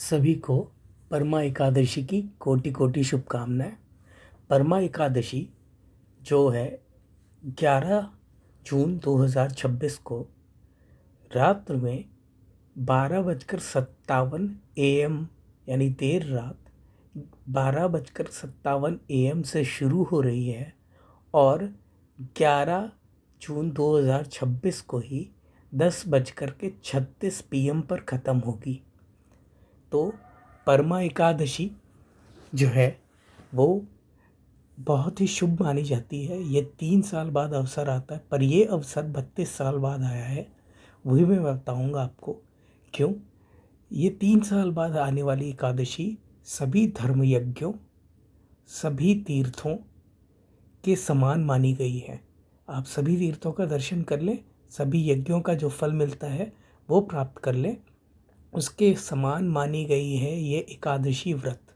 सभी को परमा एकादशी की कोटि कोटि शुभकामनाएं। परमा एकादशी जो है 11 जून 2026 को रात में 12:57 AM यानी देर रात 12:57 AM से शुरू हो रही है और 11 जून 2026 को ही 10:36 PM पर ख़त्म होगी। तो परमा एकादशी जो है वो बहुत ही शुभ मानी जाती है। ये 3 साल बाद अवसर आता है, पर ये अवसर 32 साल बाद आया है। वही मैं बताऊंगा आपको क्यों। ये 3 साल बाद आने वाली एकादशी सभी धर्म यज्ञों, सभी तीर्थों के समान मानी गई है। आप सभी तीर्थों का दर्शन कर लें, सभी यज्ञों का जो फल मिलता है वो प्राप्त कर लें, उसके समान मानी गई है ये एकादशी व्रत।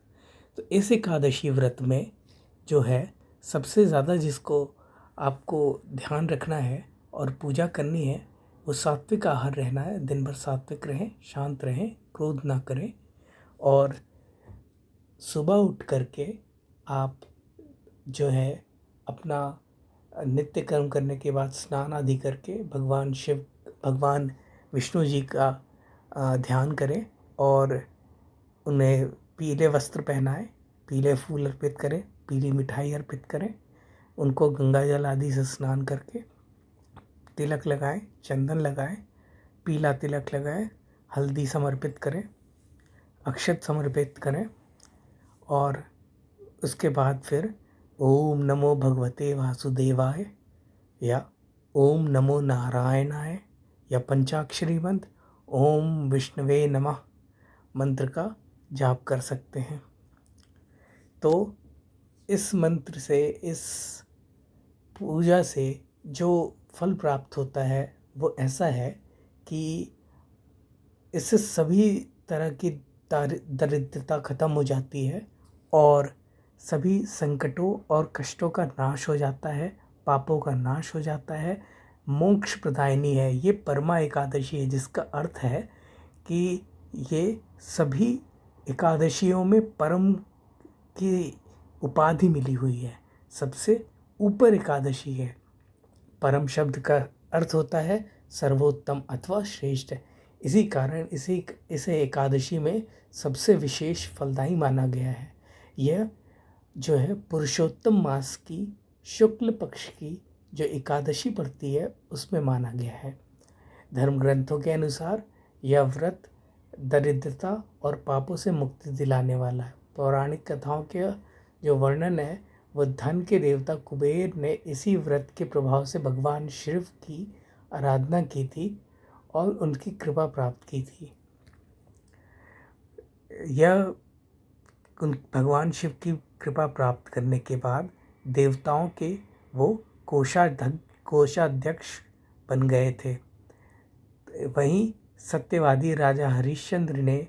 तो इस एकादशी व्रत में जो है सबसे ज़्यादा जिसको आपको ध्यान रखना है और पूजा करनी है वो सात्विक आहार रहना है। दिन भर सात्विक रहें, शांत रहें, क्रोध ना करें और सुबह उठ करके आप जो है अपना नित्य कर्म करने के बाद स्नान आदि करके भगवान विष्णु जी का ध्यान करें और उन्हें पीले वस्त्र पहनाएं, पीले फूल अर्पित करें, पीली मिठाई अर्पित करें, उनको गंगा जल आदि से स्नान करके तिलक लगाएं, चंदन लगाएं, पीला तिलक लगाएं, हल्दी समर्पित करें, अक्षत समर्पित करें और उसके बाद फिर ओम नमो भगवते वासुदेवाय या ओम नमो नारायणाय या पंचाक्षरी मंत्र ओम विष्णवे नमः मंत्र का जाप कर सकते हैं। तो इस मंत्र से, इस पूजा से जो फल प्राप्त होता है वो ऐसा है कि इससे सभी तरह की दरिद्रता खत्म हो जाती है और सभी संकटों और कष्टों का नाश हो जाता है, पापों का नाश हो जाता है, मोक्ष प्रदायिनी है। ये परमा एकादशी है, जिसका अर्थ है कि ये सभी एकादशियों में परम की उपाधि मिली हुई है, सबसे ऊपर एकादशी है। परम शब्द का अर्थ होता है सर्वोत्तम अथवा श्रेष्ठ। इसी कारण इसे एकादशी में सबसे विशेष फलदायी माना गया है। यह जो है पुरुषोत्तम मास की शुक्ल पक्ष की जो एकादशी पड़ती है उसमें माना गया है। धर्म ग्रंथों के अनुसार यह व्रत दरिद्रता और पापों से मुक्ति दिलाने वाला है। पौराणिक कथाओं के जो वर्णन है वो धन के देवता कुबेर ने इसी व्रत के प्रभाव से भगवान शिव की आराधना की थी और उनकी कृपा प्राप्त की थी। यह भगवान शिव की कृपा प्राप्त करने के बाद देवताओं के वो कोषाध्यक्ष बन गए थे। वहीं सत्यवादी राजा हरिश्चंद्र ने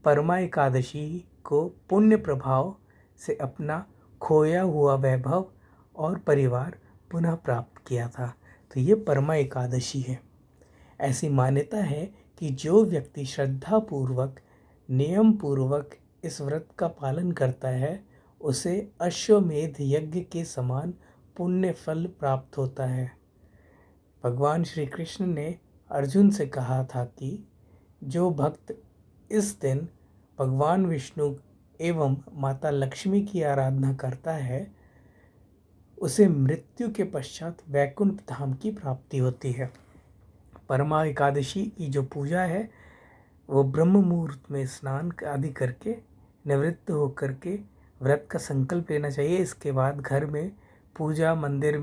परमा एकादशी को पुण्य प्रभाव से अपना खोया हुआ वैभव और परिवार पुनः प्राप्त किया था। तो ये परमा एकादशी है। ऐसी मान्यता है कि जो व्यक्ति श्रद्धापूर्वक, नियम पूर्वक इस व्रत का पालन करता है उसे अश्वमेध यज्ञ के समान पुण्य फल प्राप्त होता है। भगवान श्री कृष्ण ने अर्जुन से कहा था कि जो भक्त इस दिन भगवान विष्णु एवं माता लक्ष्मी की आराधना करता है उसे मृत्यु के पश्चात वैकुंठ धाम की प्राप्ति होती है। परमा एकादशी की जो पूजा है वो ब्रह्म मुहूर्त में स्नान आदि करके निवृत्त होकर के व्रत का संकल्प लेना चाहिए। इसके बाद घर में पूजा मंदिर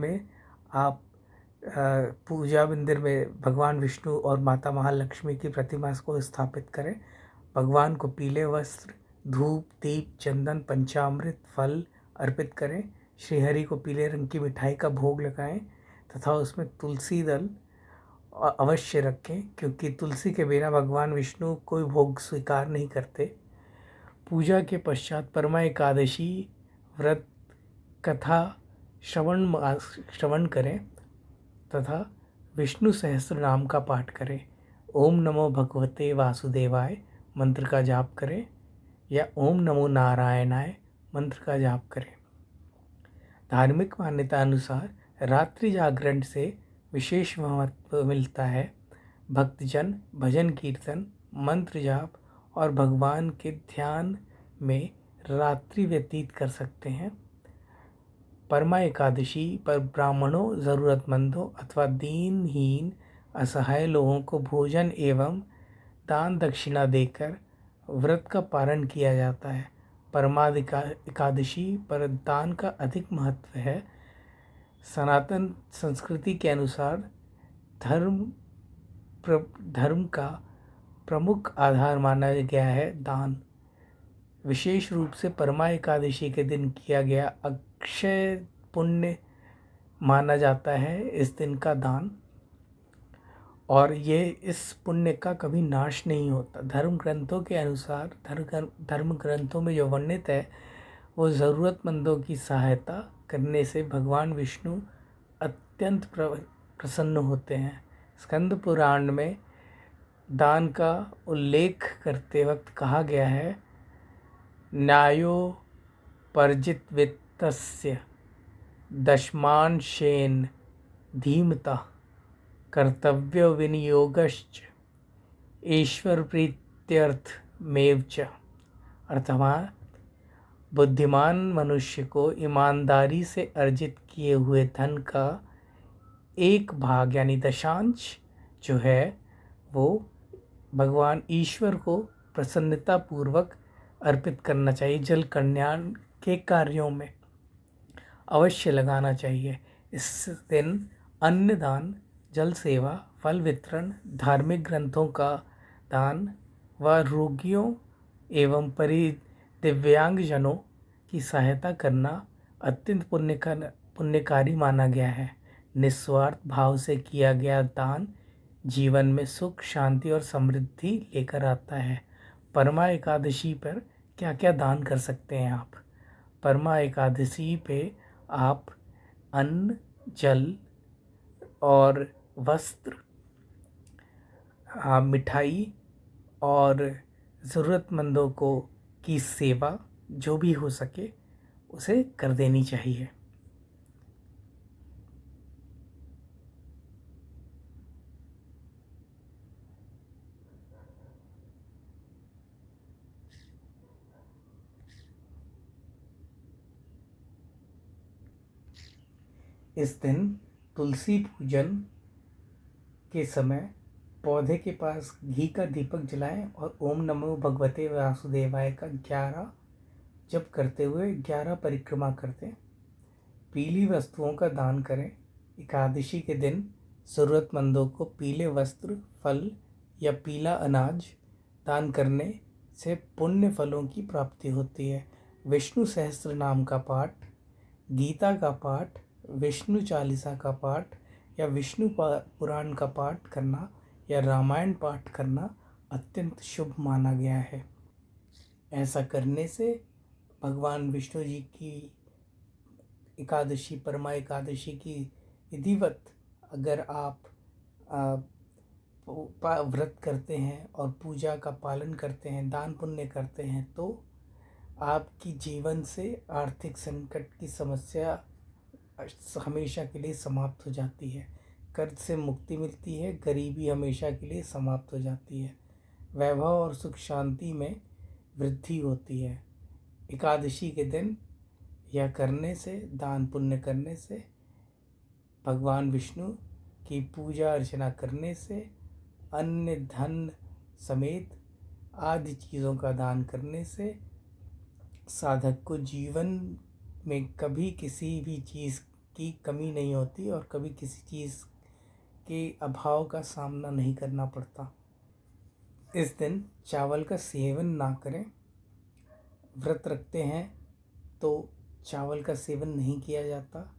में भगवान विष्णु और माता महालक्ष्मी की प्रतिमा को स्थापित करें। भगवान को पीले वस्त्र, धूप, दीप, चंदन, पंचामृत, फल अर्पित करें। श्रीहरि को पीले रंग की मिठाई का भोग लगाएं तथा उसमें तुलसी दल अवश्य रखें, क्योंकि तुलसी के बिना भगवान विष्णु कोई भोग स्वीकार नहीं करते। पूजा के पश्चात परमा एकादशी व्रत कथा श्रवण करें तथा विष्णु सहस्त्र नाम का पाठ करें। ओम नमो भगवते वासुदेवाय मंत्र का जाप करें या ओम नमो नारायणाय मंत्र का जाप करें। धार्मिक मान्यता अनुसार रात्रि जागरण से विशेष महत्व मिलता है। भक्तजन भजन कीर्तन, मंत्र जाप और भगवान के ध्यान में रात्रि व्यतीत कर सकते हैं। परमा एकादशी पर ब्राह्मणों, ज़रूरतमंदों अथवा दीनहीन असहाय लोगों को भोजन एवं दान दक्षिणा देकर व्रत का पालन किया जाता है। एकादशी पर दान का अधिक महत्व है। सनातन संस्कृति के अनुसार धर्म का प्रमुख आधार माना गया है दान। विशेष रूप से परमा एकादशी के दिन किया गया अक्षय पुण्य माना जाता है इस दिन का दान, और ये इस पुण्य का कभी नाश नहीं होता। धर्म ग्रंथों के अनुसार धर्म ग्रंथों में जो वर्णित है वो ज़रूरतमंदों की सहायता करने से भगवान विष्णु अत्यंत प्रसन्न होते हैं। स्कंद पुराण में दान का उल्लेख करते वक्त कहा गया है, न्यायोपर्जित वित्तस्य दशमांशेन धीमता कर्तव्य विनियोगश्च ईश्वर प्रीत्यर्थमेव च। अर्थात बुद्धिमान मनुष्य को ईमानदारी से अर्जित किए हुए धन का एक भाग यानी दशांश जो है वो भगवान ईश्वर को प्रसन्नतापूर्वक अर्पित करना चाहिए। जल कल्याण के कार्यों में अवश्य लगाना चाहिए। इस दिन अन्नदान, जल सेवा, फल वितरण, धार्मिक ग्रंथों का दान व रोगियों एवं दिव्यांगजनों की सहायता करना अत्यंत पुण्यकारी माना गया है। निस्वार्थ भाव से किया गया दान जीवन में सुख, शांति और समृद्धि लेकर आता है। परमा एकादशी पर क्या क्या दान कर सकते हैं आप? परमा एकादशी पे आप अन्न, जल और वस्त्र, मिठाई और ज़रूरतमंदों को की सेवा जो भी हो सके उसे कर देनी चाहिए। इस दिन तुलसी पूजन के समय पौधे के पास घी का दीपक जलाएं और ओम नमो भगवते वासुदेवाय का 11 जप करते हुए 11 परिक्रमा करते। पीली वस्तुओं का दान करें। एकादशी के दिन ज़रूरतमंदों को पीले वस्त्र, फल या पीला अनाज दान करने से पुण्य फलों की प्राप्ति होती है। विष्णु सहस्त्र नाम का पाठ, गीता का पाठ, विष्णु चालीसा का पाठ या विष्णु पुराण का पाठ करना या रामायण पाठ करना अत्यंत शुभ माना गया है। ऐसा करने से भगवान विष्णु जी की एकादशी, परमा एकादशी की विधिवत अगर आप व्रत करते हैं और पूजा का पालन करते हैं, दान पुण्य करते हैं, तो आपकी जीवन से आर्थिक संकट की समस्या हमेशा के लिए समाप्त हो जाती है। कर्ज से मुक्ति मिलती है, गरीबी हमेशा के लिए समाप्त हो जाती है, वैभव और सुख शांति में वृद्धि होती है। एकादशी के दिन यह करने से, दान पुण्य करने से, भगवान विष्णु की पूजा अर्चना करने से, अन्य धन समेत आदि चीज़ों का दान करने से साधक को जीवन में कभी किसी भी चीज़ की कमी नहीं होती और कभी किसी चीज़ के अभाव का सामना नहीं करना पड़ता। इस दिन चावल का सेवन ना करें। व्रत रखते हैं तो चावल का सेवन नहीं किया जाता।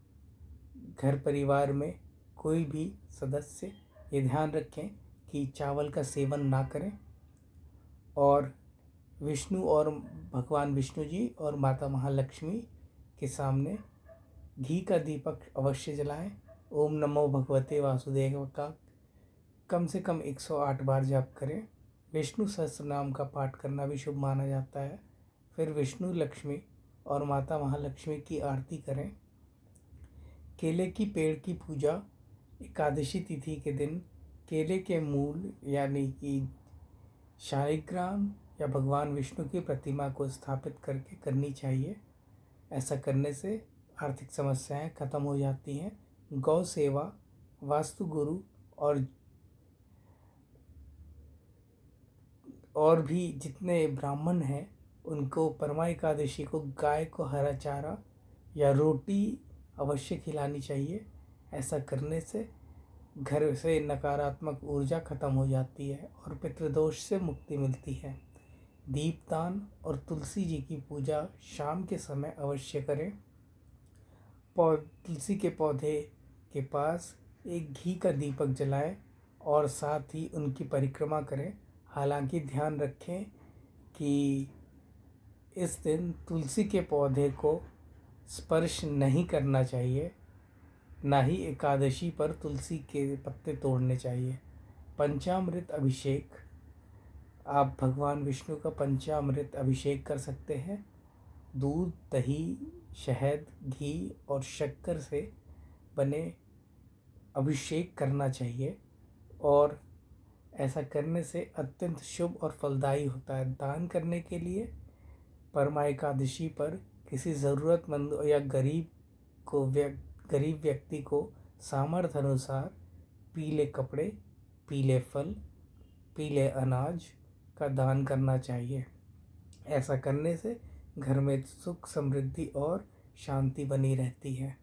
घर परिवार में कोई भी सदस्य ये ध्यान रखें कि चावल का सेवन ना करें और विष्णु और भगवान विष्णु जी और माता महालक्ष्मी के सामने घी का दीपक अवश्य जलाएं। ओम नमो भगवते वासुदेव का कम से कम 108 बार जाप करें। विष्णु सहस्त्र नाम का पाठ करना भी शुभ माना जाता है। फिर विष्णु, लक्ष्मी और माता महालक्ष्मी की आरती करें। केले की पेड़ की पूजा एकादशी तिथि के दिन केले के मूल यानी कि शालिग्राम या भगवान विष्णु की प्रतिमा को स्थापित करके करनी चाहिए। ऐसा करने से आर्थिक समस्याएं खत्म हो जाती हैं। गौ सेवा, वास्तु गुरु और भी जितने ब्राह्मण हैं उनको परमा एकादशी को गाय को हरा चारा या रोटी अवश्य खिलानी चाहिए। ऐसा करने से घर से नकारात्मक ऊर्जा खत्म हो जाती है और पितृदोष से मुक्ति मिलती है। दीपदान और तुलसी जी की पूजा शाम के समय अवश्य करें। तुलसी के पौधे के पास एक घी का दीपक जलाएं और साथ ही उनकी परिक्रमा करें। हालांकि ध्यान रखें कि इस दिन तुलसी के पौधे को स्पर्श नहीं करना चाहिए, ना ही एकादशी पर तुलसी के पत्ते तोड़ने चाहिए। पंचामृत अभिषेक, आप भगवान विष्णु का पंचामृत अभिषेक कर सकते हैं। दूध, दही, शहद, घी और शक्कर से बने अभिषेक करना चाहिए और ऐसा करने से अत्यंत शुभ और फलदायी होता है। दान करने के लिए परमा एकादशी पर किसी ज़रूरतमंद या गरीब व्यक्ति को सामर्थ्य अनुसार पीले कपड़े, पीले फल, पीले अनाज का दान करना चाहिए। ऐसा करने से घर में सुख, समृद्धि और शांति बनी रहती है।